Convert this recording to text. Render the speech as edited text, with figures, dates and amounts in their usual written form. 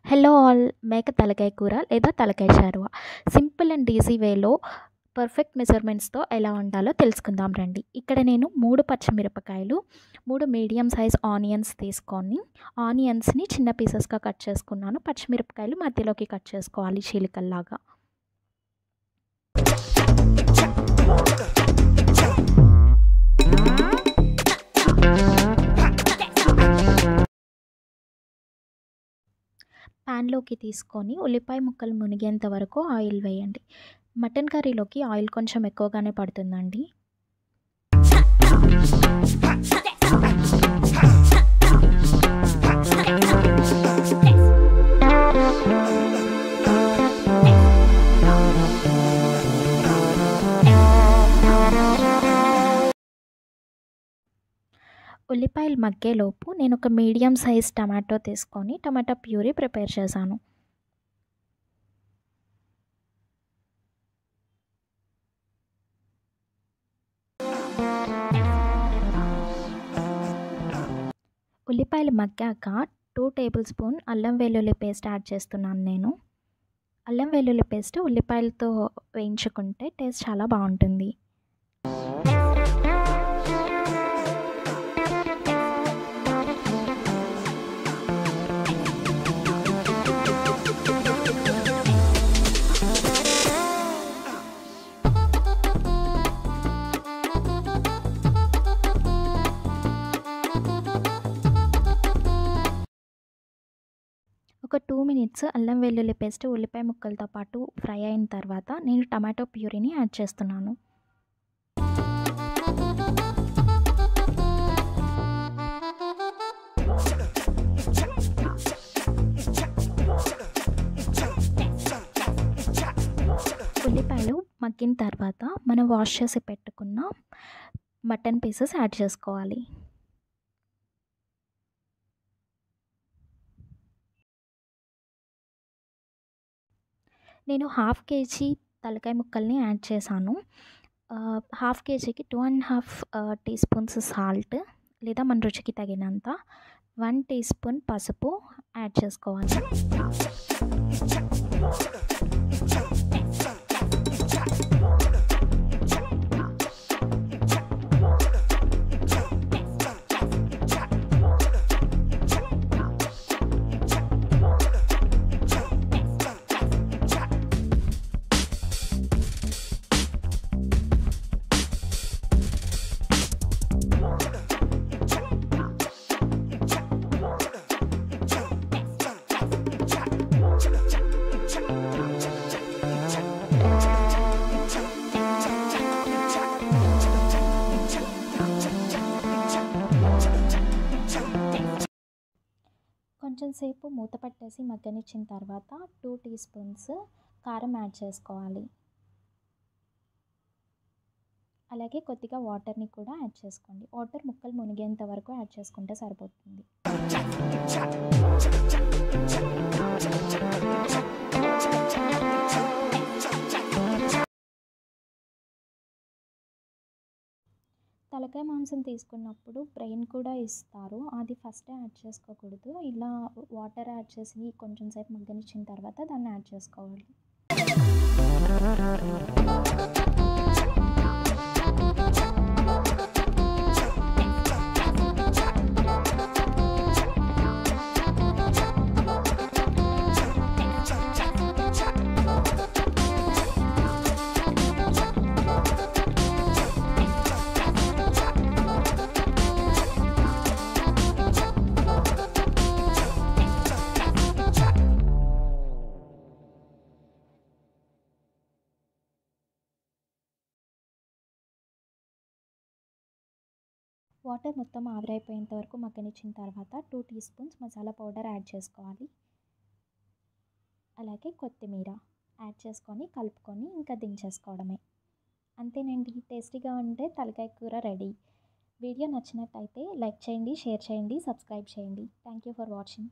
Hello all, మేక తలకాయ కూర లేదా తలకాయ చారువ సింపుల్ అండ్ ఈజీ వేలో పర్ఫెక్ట్ మెజర్మెంట్స్తో ఎలా వండాలో తెలుసుకుందాం రండి. ఇక్కడ నేను 3 పచ్చిమిరపకాయలు, 3 మీడియం సైజ్ ఆనియన్స్ తీసుకొని ఆనియన్స్ని చిన్న పీసెస్గా కట్ చేసుకున్నాను. పచ్చిమిరపకాయలు మధ్యలోకి కట్ చేసుకోవాలి చీలికల్లాగా. ప్యాన్లోకి తీసుకొని ఉల్లిపాయ ముక్కలు మునిగేంత వరకు ఆయిల్ వేయండి. మటన్ కర్రీలోకి ఆయిల్ కొంచెం ఎక్కువగానే పడుతుందండి. ఉల్లిపాయలు మగ్గేలోపు నేను ఒక మీడియం సైజ్ టమాటో తీసుకొని టమాటా ప్యూరీ ప్రిపేర్ చేశాను. ఉల్లిపాయలు మగ్గాక 2 టేబుల్ స్పూన్ అల్లం వెల్లుల్లి పేస్ట్ యాడ్ చేస్తున్నాను నేను. అల్లం వెల్లుల్లి పేస్ట్ ఉల్లిపాయలతో వేయించుకుంటే టేస్ట్ చాలా బాగుంటుంది. ఒక 2 మినిట్స్ అల్లం వెల్లుల్లి పేస్ట్ ఉల్లిపాయ ముక్కలతో పాటు ఫ్రై అయిన తర్వాత నేను టమాటో ప్యూరీని యాడ్ చేస్తున్నాను. ఉల్లిపాయలు మగ్గిన తర్వాత మనం వాష్ చేసి పెట్టుకున్న మటన్ పీసెస్ యాడ్ చేసుకోవాలి. నేను 1/2 కేజీ తలకాయ ముక్కల్ని యాడ్ చేశాను. 1/2 కేజీకి 2.5 టీ స్పూన్స్ సాల్ట్ లేదా మన రుచికి తగినంత, 1 టీ స్పూన్ పసుపు యాడ్ చేసుకోవాలి. కొంచెం సేపు మూత పట్టేసి మగ్గనిచ్చిన తర్వాత 2 టీ స్పూన్స్ కారం యాడ్ చేసుకోవాలి. అలాగే కొద్దిగా వాటర్ని కూడా యాడ్ చేసుకోండి. వాటర్ ముక్కలు మునిగేంత వరకు యాడ్ చేసుకుంటే సరిపోతుంది. తలకాయ మాంసం తీసుకున్నప్పుడు బ్రెయిన్ కూడా ఇస్తారు, అది ఫస్టే యాడ్ చేసుకోకూడదు. ఇలా వాటర్ యాడ్ చేసి కొంచెం సేపు మగ్గనిచ్చిన తర్వాత దాన్ని యాడ్ చేసుకోవాలి. వాటర్ మొత్తం ఆవిరైపోయేంత వరకు మగ్గనిచ్చిన తర్వాత 2 teaspoons masala powder add చేసుకోవాలి. అలాగే కొత్తిమీర యాడ్ చేసుకొని కలుపుకొని ఇంకా దించేసుకోవడమే. అంతేనండి, టేస్టీగా ఉంటే తలకాయ కూర రెడీ. వీడియో నచ్చినట్టయితే లైక్ చేయండి, షేర్ చేయండి, సబ్స్క్రైబ్ చేయండి. Thank you for watching.